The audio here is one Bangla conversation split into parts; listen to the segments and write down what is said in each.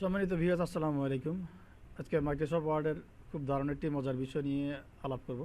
সম্মানিত ভিউয়ার্স, আসসালামু আলাইকুম। আজকে মাইক্রোসফট ওয়ার্ডের খুব দারুণ একটি মজার বিষয় নিয়ে আলাপ করব।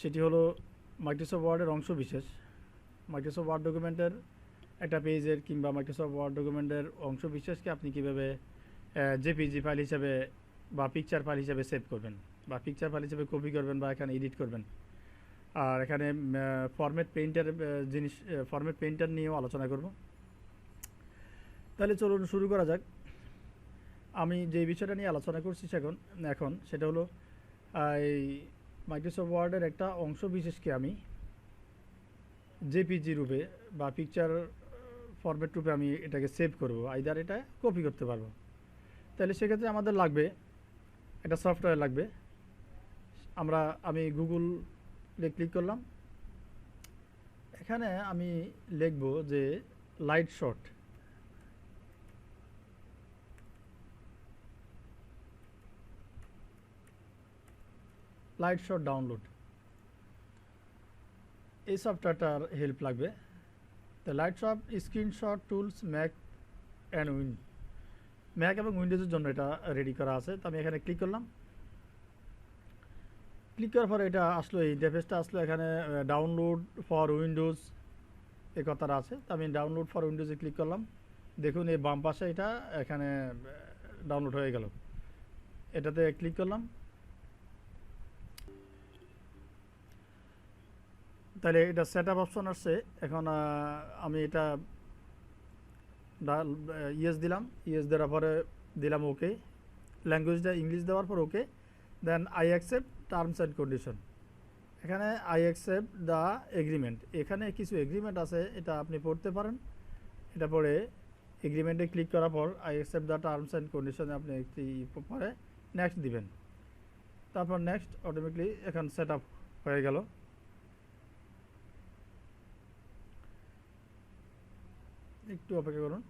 সেটি হলো মাইক্রোসফট ওয়ার্ডের অংশ বিশেষ। মাইক্রোসফট ওয়ার্ড ডকুমেন্টের একটা পেজের কিংবা মাইক্রোসফট ওয়ার্ড ডকুমেন্টের অংশ বিশেষকে আপনি কীভাবে জেপিজি ফাইল হিসাবে বা পিকচার ফাইল হিসাবে সেভ করবেন বা পিকচার ফাইল হিসাবে কপি করবেন বা এখানে এডিট করবেন। আর এখানে ফরম্যাট পেইন্টার নিয়েও আলোচনা করব। তাহলে চলুন শুরু করা যাক। আমি যে বিষয়টা নিয়ে আলোচনা করছি এখন সেটা হলো এই মাইক্রোসফট ওয়ার্ডের একটা অংশ বিশেষকে আমি জেপিজি রূপে বা পিকচার ফরম্যাট রূপে আমি এটাকে সেভ করব, আইদার এটা কপি করতে পারবো। তাহলে সেক্ষেত্রে আমাদের লাগবে একটা সফটওয়্যার লাগবে। আমি গুগলে ক্লিক করলাম। এখানে আমি লিখব যে লাইট শট ডাউনলোড, এই সফটওয়্যারটার হেল্প লাগবে। তো light shot screenshot tools Mac এবং উইন্ডোজের জন্য এটা রেডি করা আছে। তো আমি এখানে ক্লিক করলাম। ক্লিক করার পরে এটা আসলো, এই ইন্টারফেসটা আসলো। এখানে ডাউনলোড ফর উইন্ডোজ এই কথাটা আছে। তো আমি ডাউনলোড ফর উইন্ডোজে ক্লিক করলাম। দেখুন এই বাম পাশে এটা এখানে ডাউনলোড হয়ে গেল। এটাতে ক্লিক করলাম। তাহলে এটা সেট আপ অপশন আসছে। এখন আমি এটা ইয়েস দিলাম। ইয়েস দেওয়ার পরে দিলাম ওকে, ল্যাঙ্গুয়েজটা ইংলিশ দেওয়ার পর okay. Then I accept terms and condition. এখানে আই অ্যাকসেপ্ট দ্য এগ্রিমেন্ট, এখানে কিছু এগ্রিমেন্ট আছে, এটা আপনি পড়তে পারেন। এটা পড়ে এগ্রিমেন্টে ক্লিক করার পর I accept the terms and কন্ডিশনে আপনি একটি পরে নেক্সট দিবেন। তারপর নেক্সট, অটোমেটিকলি এখন সেট আপ হয়ে গেল। একটু অপেক্ষা করুন।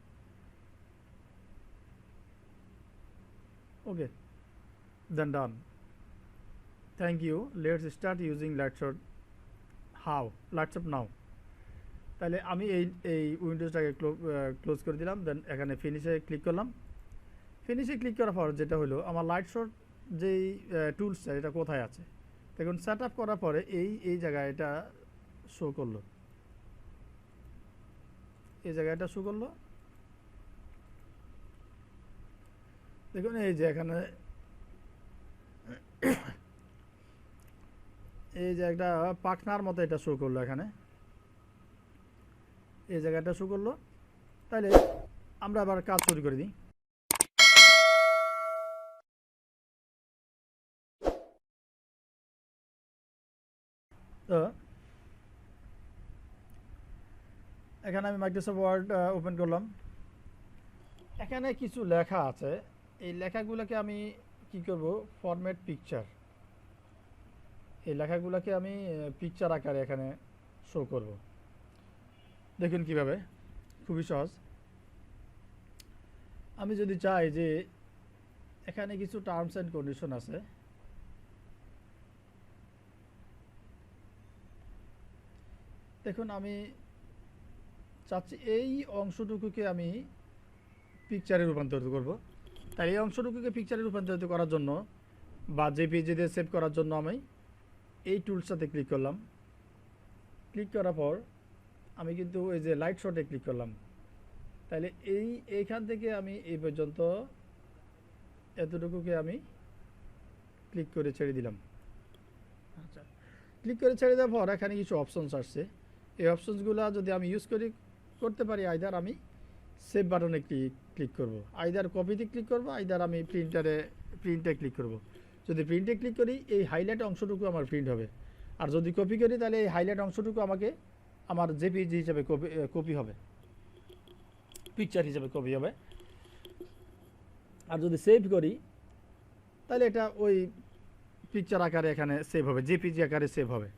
Okay, then done. Thank you, let's start using Lightshop now. তাহলে আমি এই উইন্ডোজটাকে ক্লোজ করে দিলাম। দেন এখানে ফিনিশে ক্লিক করলাম। ফিনিশে ক্লিক করার পর যেটা হলো, আমার লাইটশট যেই টুলসটা এটা কোথায় আছে দেখুন। সেট আপ করার পরে এই জায়গায় এটা শো করলো, এই জায়গায় এটা শো করলো। দেখুন এই যে এখানে এই যে একটা পাখনার মতো এটা শো করলো, এখানে এই জায়গাটা শো করলো। তাহলে আমরা আবার কাজ শুরু করে দিই। তো এখানে আমি মাইক্রোসফট ওয়ার্ড ওপেন করলাম। এখানে কিছু লেখা আছে, এই লেখাগুলোকে আমি কি করব, ফরম্যাট পিকচার, এই লেখাগুলোকে আমি পিকচার আকারে এখানে শো করব। দেখুন কিভাবে, খুবই সহজ। আমি যদি চাই যে এখানে কিছু টার্মস অ্যান্ড কন্ডিশন আছে, দেখুন আমি চাচ্ছি এই অংশটুকুকে আমি পিকচারে রূপান্তরিত করব। তাই এই অংশটুকুকে পিকচারে রূপান্তরিত করার জন্য বা জেপিজিতে সেভ করার জন্য আমি এই টুলসটাতে ক্লিক করলাম। ক্লিক করার পর আমি কিন্তু এই যে লাইট শটে ক্লিক করলাম। তাহলে এইখান থেকে আমি এই পর্যন্ত এতটুকুকে আমি ক্লিক করে ছেড়ে দিলাম। আচ্ছা, ক্লিক করে ছেড়ে দেওয়ার পর এখানে কিছু অপশনস আসছে। এই অপশনসগুলো যদি আমি ইউজ করতে পারি, আইদার আমি সেভ বাটনে ক্লিক করব, আইদার কপিতে ক্লিক করব, আইদার আমি প্রিন্টে ক্লিক করব। যদি প্রিন্টে ক্লিক করি এই হাইলাইট অংশটুকু আমার প্রিন্ট হবে, আর যদি কপি করি তাহলে এই হাইলাইট অংশটুকু আমাকে আমার জেপিজি হিসেবে কপি হবে, পিকচার হিসেবে কপি হবে। আর যদি সেভ করি তাহলে এটা ওই পিকচার আকারে এখানে সেভ হবে, জেপিজি আকারে সেভ হবে।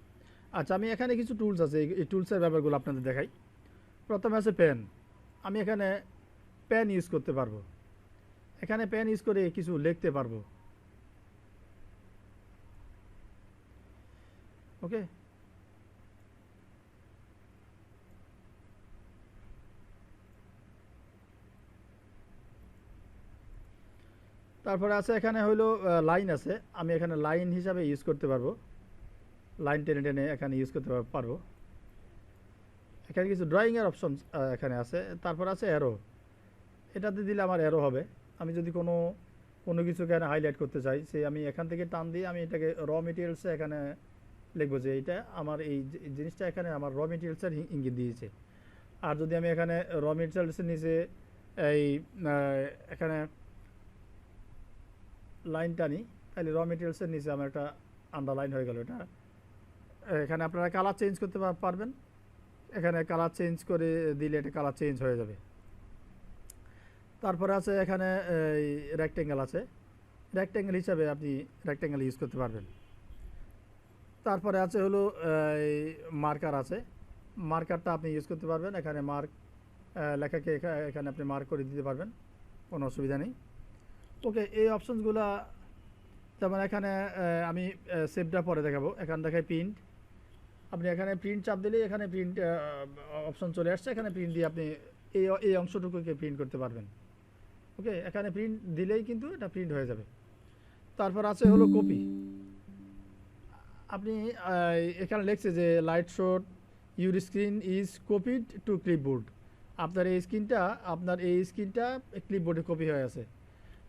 আচ্ছা, আমি এখানে কিছু টুলস আছে, এই টুলসের ব্যাপারগুলো আপনাদের দেখাই। প্রথমে আছে পেন। আমি এখানে পেন ইউজ করতে পারবো, এখানে পেন ইউজ করে কিছু লিখতে পারবো। ওকে, তারপরে আছে এখানে হলো লাইন আছে, আমি এখানে লাইন হিসাবে ইউজ করতে পারবো, লাইন টেনে টেনে এখানে ইউজ করতে পারবো। এখানে কিছু ড্রয়িংয়ের অপশন এখানে আছে। তারপর আছে অ্যারো, এটাতে দিলে আমার অ্যারো হবে। আমি যদি কোনো কোনো কিছু এখানে হাইলাইট করতে চাই, সে আমি এখান থেকে টান দিয়ে আমি এটাকে র মেটেরিয়ালসে এখানে লিখবো যে এইটা আমার এই জিনিসটা এখানে আমার র মেটেরিয়ালসের ইঙ্গিত দিয়েছে। আর যদি আমি এখানে র মেটেরিয়ালসের নিচে এই এখানে লাইন টানি, তাহলে র মেটেরিয়ালসের নিচে আমার একটা আন্ডারলাইন হয়ে গেল। এটা এখানে আপনারা কালার চেঞ্জ করতে পারবেন, এখানে কালার চেঞ্জ করে দিলে এটা কালার চেঞ্জ হয়ে যাবে। তারপরে আছে এখানে এই রেক্টেঙ্গেল আছে, রেক্টেঙ্গেল হিসাবে আপনি রেক্টেঙ্গেল ইউজ করতে পারবেন। তারপরে আছে হলো এই মার্কার আছে, মার্কারটা আপনি ইউজ করতে পারবেন, এখানে মার্ক লেখাকে এখানে আপনি মার্ক করে দিতে পারবেন, কোনো অসুবিধা নেই। ওকে, এই অপশনসগুলো যেমন এখানে আমি সেভটা পরে দেখাবো। এখানে দেখায় প্রিন্ট, আপনি এখানে প্রিন্ট চাপ দিলে এখানে প্রিন্ট অপশন চলে আসছে, এখানে প্রিন্ট দিয়ে আপনি এই অংশটুকুকে প্রিন্ট করতে পারবেন। ওকে, এখানে প্রিন্ট দিলেই কিন্তু এটা প্রিন্ট হয়ে যাবে। তারপর আছে হলো কপি, আপনি এখানে লিখছে যে light shot your screen is copied two clipboard, আপনার এই স্ক্রিনটা ক্লিপবোর্ডে কপি হয়ে আছে।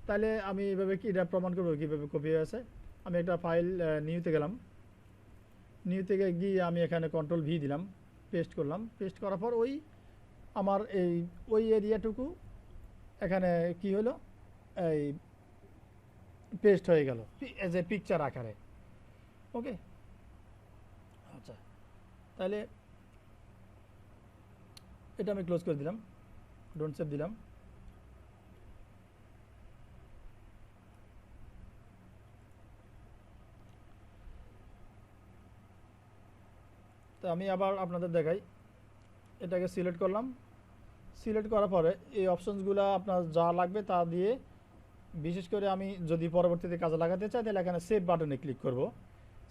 তাহলে আমি এভাবে কি এটা প্রমাণ করবো কীভাবে কপি হয়ে আছে। আমি একটা ফাইল নিউতে গেলাম, নিউ থেকে গিয়ে আমি এখানে কন্ট্রোল ভি দিলাম, পেস্ট করলাম, পেস্ট করার পর আমার ওই এরিয়াটুকু এখানে কি হলো, এই পেস্ট হয়ে গেল এজ এ পিকচার আকারে। ওকে, আচ্ছা, তাহলে এটা আমি ক্লোজ করে দিলাম, ডোন্ট সেভ দিলাম। তো আমি আবার আপনাদের দেখাই, এটাকে সিলেক্ট করলাম, সিলেক্ট করার পরে এই অপশনসগুলো আপনার যা লাগবে তা দিয়ে, বিশেষ করে আমি যদি পরবর্তীতে কাজে লাগাতে চাই তাহলে এখানে সেভ বাটনে ক্লিক করব।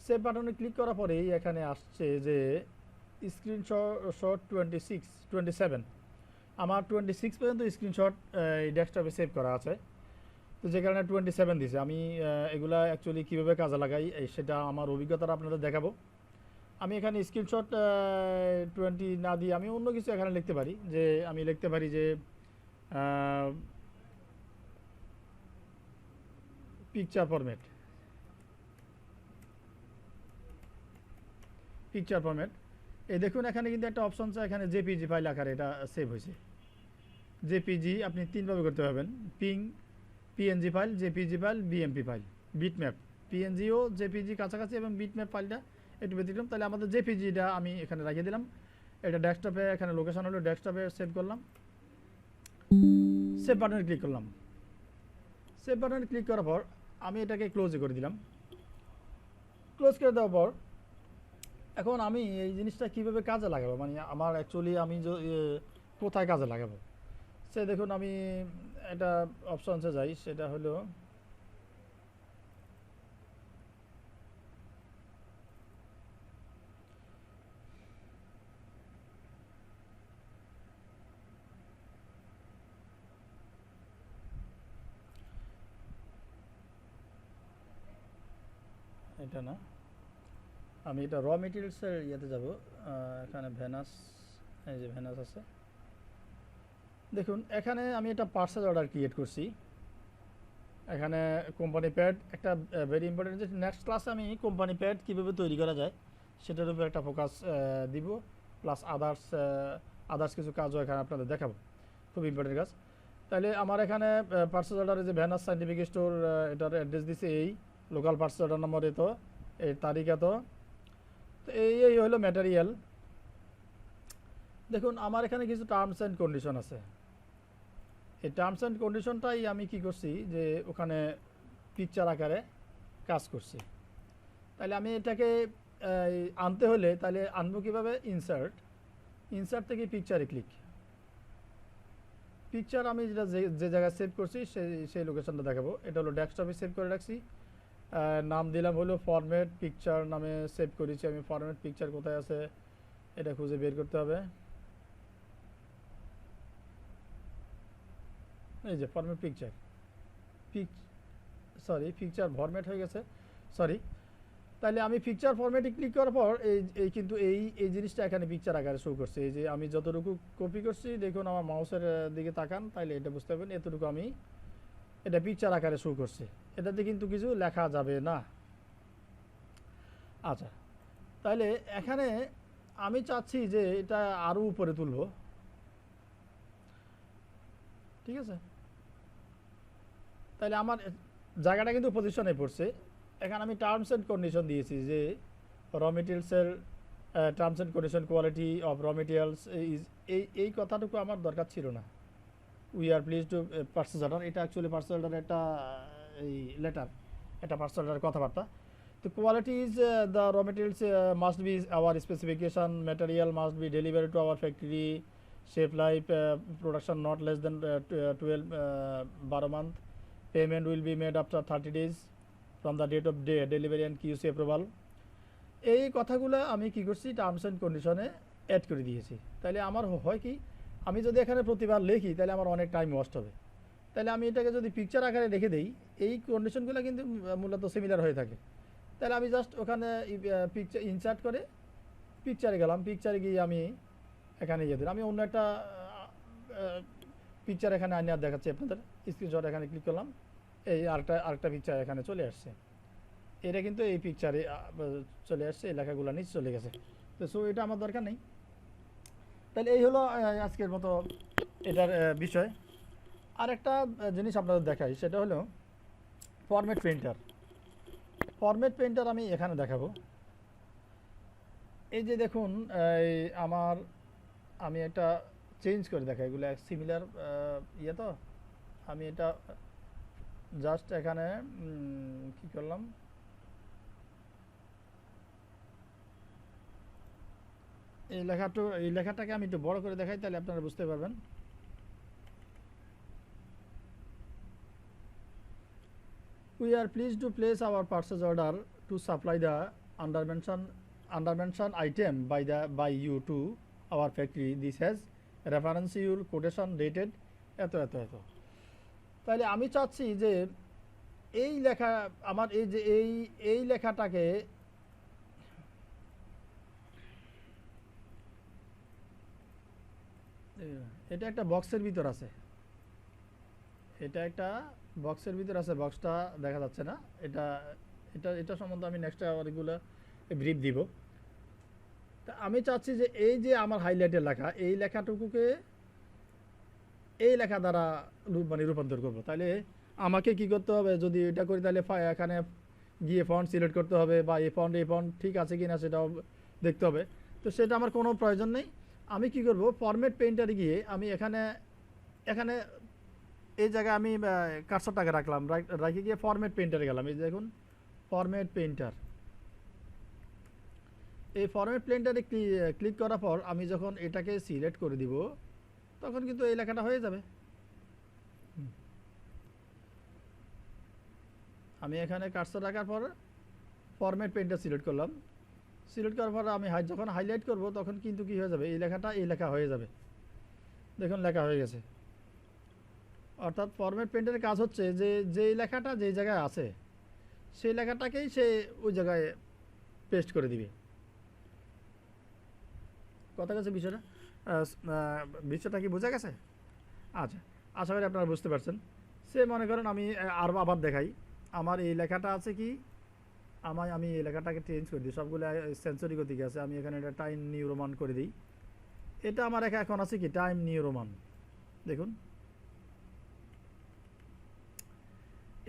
সেভ বাটনে ক্লিক করার পরেই এখানে আসছে যে স্ক্রিনশট 27, আমার 26 পর্যন্ত স্ক্রিনশট এই ডেস্কটপে সেভ করা আছে, তো যে কারণে 27 দিছে। আমি এগুলা অ্যাকচুয়ালি কীভাবে কাজে লাগাই সেটা আমার অভিজ্ঞতাটা আপনাদের দেখাবো। আমি এখানে স্ক্রিনশট 20 না দিয়ে আমি অন্য কিছু এখানে লিখতে পারি, যে আমি লিখতে পারি যে পিকচার ফরম্যাট, এই দেখুন এখানে কিন্তু একটা অপশন আছে, এখানে জেপিজি ফাইল আকারে এটা সেভ হয়েছে। জেপিজি আপনি তিনভাবে করতে পারবেন, PNG file, JPG file, BMP file, bitmap. পিএনজিও জেপিজি কাছাকাছি এবং বিটম্যাপ ফাইলটা একটু ব্যতিক্রম। তাহলে আমাদের জেপিজিটা আমি এখানে রাখিয়ে দিলাম, এটা ডেস্কটপে, এখানে লোকেশন হলো ডেস্কটপে সেভ করলাম, সেভ বাটনে ক্লিক করলাম। সেভ বাটনে ক্লিক করার পর আমি এটাকে ক্লোজ করে দিলাম। ক্লোজ করে দেওয়ার পর এখন আমি এই জিনিসটা কীভাবে কাজে লাগাবো, মানে আমার অ্যাকচুয়ালি আমি কোথায় কাজে লাগাবো, সে দেখুন আমি এটা অপশনসে যাই, সেটা হলো এটা না, আমি এটা র মেটেরিয়ালসের ইয়েতে যাব। এখানে ভ্যানাস, এই যে ভ্যানাস আছে, দেখুন এখানে আমি একটা পার্সেল অর্ডার ক্রিয়েট করছি। এখানে কোম্পানি প্যাড একটা ভেরি ইম্পর্টেন্ট, যে নেক্সট ক্লাসে আমি কোম্পানি প্যাড কীভাবে তৈরি করা যায় সেটার উপর একটা ফোকাস দিব, প্লাস আদার্স কিছু কাজও এখানে আপনাদের দেখাবো, খুব ইম্পর্টেন্ট কাজ। তাহলে আমার এখানে পার্সেল অর্ডারে যে ভ্যানাস সাইন্টিফিক স্টোর, এটার অ্যাড্রেস দিছে এই, লোকাল পার্সেল অর্ডার নম্বর এত, এই তারিখ এত, তো এই হলো ম্যাটেরিয়াল। দেখুন আমার এখানে কিছু টার্মস অ্যান্ড কন্ডিশন আছে, এই টার্মস অ্যান্ড কন্ডিশনটাই আমি কি করছি যে ওখানে পিকচার আকারে কাজ করছি। তাহলে আমি এটাকে আনতে হলে তাহলে আনবো কীভাবে, ইনসার্ট থেকে পিকচারে ক্লিক, পিকচার আমি যেটা যে জায়গায় সেভ করছি সেই লোকেশনটা দেখাবো। এটা হলো ডেস্কটপে সেভ করে রাখছি, নাম দিলাম হলো ফরম্যাট পিকচার নামে সেভ করেছি আমি। ফরম্যাট পিকচার কোথায় আছে এটা খুঁজে বের করতে হবে, এই যে format picture, sorry picture format হয়ে গেছে, সরি। তাহলে আমি পিকচার ফরম্যাটে ক্লিক করার পর এই কিন্তু এই জিনিসটা এখানে পিকচার আকারে শো করছে। এই যে আমি যতটুকু কপি করছি দেখুন আমার মাউসের দিকে তাকান তাইলে এটা বুঝতে পারবেন, এতটুকু আমি এটা পিকচার আকারে শো করছে, এটাতে কিন্তু কিছু লেখা যাবে না। আচ্ছা, তাহলে এখানে আমি চাচ্ছি যে এটা আরও উপরে তুলব, ঠিক আছে। তাহলে আমার জায়গাটা কিন্তু পজিশনে পড়ছে। এখানে আমি টার্মস অ্যান্ড কন্ডিশন দিয়েছি যে র মেটেরিয়ালসের terms and condition, quality of raw materials, এই কথাটুকু আমার দরকার ছিল না। We are please to purchase order, এটা অ্যাকচুয়ালি পার্সেস অর্ডার একটা এই লেটার, এটা পার্সেস অর্ডারের কথাবার্তা। তো quality is the raw materials must be our specification, material must be delivery to our factory, shape life production not less than 12 month, payment will be made after 30 days from the date of delivery and QC approval। এই কথাগুলো আমি কি করছি টার্মস অ্যান্ড কন্ডিশনে অ্যাড করে দিয়েছি। তাহলে আমার হয় কি, আমি যদি এখানে প্রতিবার লিখি তাহলে আমার অনেক টাইম ওয়েস্ট হবে। তাহলে আমি এটাকে যদি পিকচার আকারে রেখে দেই, এই কন্ডিশনগুলো কিন্তু মূলত সিমিলার হয়ে থাকে। তাহলে আমি জাস্ট ওখানে পিকচার ইনসার্ট করে পিকচারে গেলাম, পিকচারে গিয়ে আমি এখানে গিয়ে দিলাম, আমি অন্য একটা পিকচার এখানে আনিয়ে দেখাচ্ছি আপনাদের। স্ক্রিনশট এখানে ক্লিক করলাম, এই আরেকটা পিকচার এখানে চলে আসছে। এটা কিন্তু এই পিকচারে চলে আসছে, এই লেখাগুলো নিচে চলে গেছে। তো সো এটা আমার দরকার নেই। তাহলে এই হলো আজকের মতো এটার বিষয়। আর একটা জিনিস আপনাদের দেখাই, সেটা হলো ফরম্যাট প্রিন্টার। ফরম্যাট প্রিন্টার আমি এখানে দেখাবো। এই যে দেখুন আমি একটা চেঞ্জ করে দেখাই, এগুলো সিমিলার ইয়ে, তো আমি এটা জাস্ট এখানে কি করলাম, এই লেখাটাকে আমি একটু বড় করে দেখাই, তাহলে আপনারা বুঝতে পারবেন। We are pleased to place our purchase order to supply the undermentioned item by you to our factory. This has reference your quotation dated এত এত এত। তাহলে আমি চাচ্ছি যে এই লেখা আমার এই যে এই লেখাটাকে এটা একটা বক্সের ভিতর আছে, এটা একটা বক্সের ভিতর আছে, বক্সটা দেখা যাচ্ছে না। এটা সম্বন্ধে আমি নেক্সট আবারগুলো ব্রিফ দিব। তা আমি চাচ্ছি যে এই যে আমার হাইলাইটের লেখা, এই লেখাটুকুকে এই লেখা দ্বারা রূপান্তর করব। তাহলে আমাকে কি করতে হবে, যদি এটা করি তাহলে এখানে গিয়ে ফন্ট সিলেক্ট করতে হবে, বা এই ফন্ট ঠিক আছে কিনা সেটাও দেখতে হবে। তো সেটা আমার কোনো প্রয়োজন নেই। আমি কি করব, ফরম্যাট পেইন্টারে গিয়ে আমি এখানে এই জায়গায় আমি কার্সরটাকে রাখলাম, রাখে গিয়ে ফরম্যাট পেইন্টারে গেলাম। এই দেখুন ফরম্যাট পেইন্টার, এই ফরম্যাট পেইন্টারে ক্লিক করার পর আমি যখন এটাকে সিলেক্ট করে দিব তখন কিন্তু এই লেখাটা হয়ে যাবে। আমি এখানে কার্সর রাখার পর ফরম্যাট পেইন্টার সিলেক্ট করলাম, সিলেক্ট করার পর আমি যখন হাইলাইট করব তখন কিন্তু কি হয়ে যাবে, এই লেখা হয়ে যাবে। দেখুন লেখা হয়ে গেছে। অর্থাৎ ফরম্যাট পেইন্টারের কাজ হচ্ছে যে যেই লেখাটা যেই জায়গায় আছে সেই লেখাটাকেই সে ওই জায়গায় পেস্ট করে দিবে। কথা গেছে বিষয়টা কি বোঝা গেছে? আচ্ছা, আশা করি আপনারা বুঝতে পারছেন। সে মনে করেন আমি আবার দেখাই, আমার এই লেখাটা আছে কি, আমি এই লেখাটাকে চেঞ্জ করে দিই, সবগুলো সেন্সরি গতিকে আছে। আমি এখানে এটা টাইম নিউ রোমান করে দিই। এটা আমার এখন আছে কি টাইম নিউ রোমান, দেখুন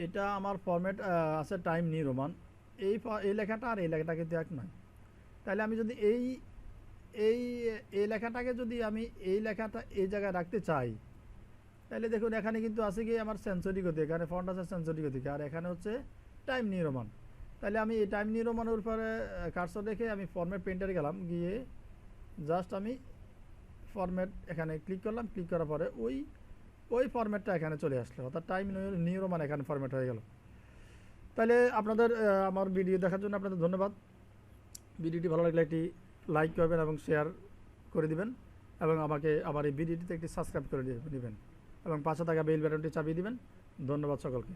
এটা আমার ফরম্যাট আছে টাইম নিউ রোমান। এই লেখাটা আর এই লেখাটা কিন্তু এক নয়। তাহলে আমি যদি এই লেখাটাকে যদি আমি এই লেখাটা এই জায়গায় রাখতে চাই, তাহলে দেখুন এখানে কিন্তু আছে কি আমার সেন্সরি গতি, এখানে ফন্ট আছে সেন্সরি গতিকে, আর এখানে হচ্ছে টাইম নিউ রোমান। তাহলে আমি এই টাইম নিউ রোমানের উপরে কার্সর রেখে আমি ফরম্যাট পেইন্টারে গেলাম, গিয়ে জাস্ট আমি ফরম্যাট এখানে ক্লিক করলাম, ক্লিক করার পরে ওই ফরম্যাটটা এখানে চলে আসলো, অর্থাৎ টাইম নিউ রোমান এখানে ফরম্যাট হয়ে গেল। তাহলে আপনাদের আমার ভিডিও দেখার জন্য আপনাদের ধন্যবাদ। ভিডিওটি ভালো লাগলে একটি লাইক করবেন এবং শেয়ার করে দিবেন, এবং আমাকে আমার এই ভিডিওটিতে একটি সাবস্ক্রাইব করে নেবেন, এবং পাশে থাকা বেল বাটনটি চাপিয়ে দিবেন। ধন্যবাদ সকলকে।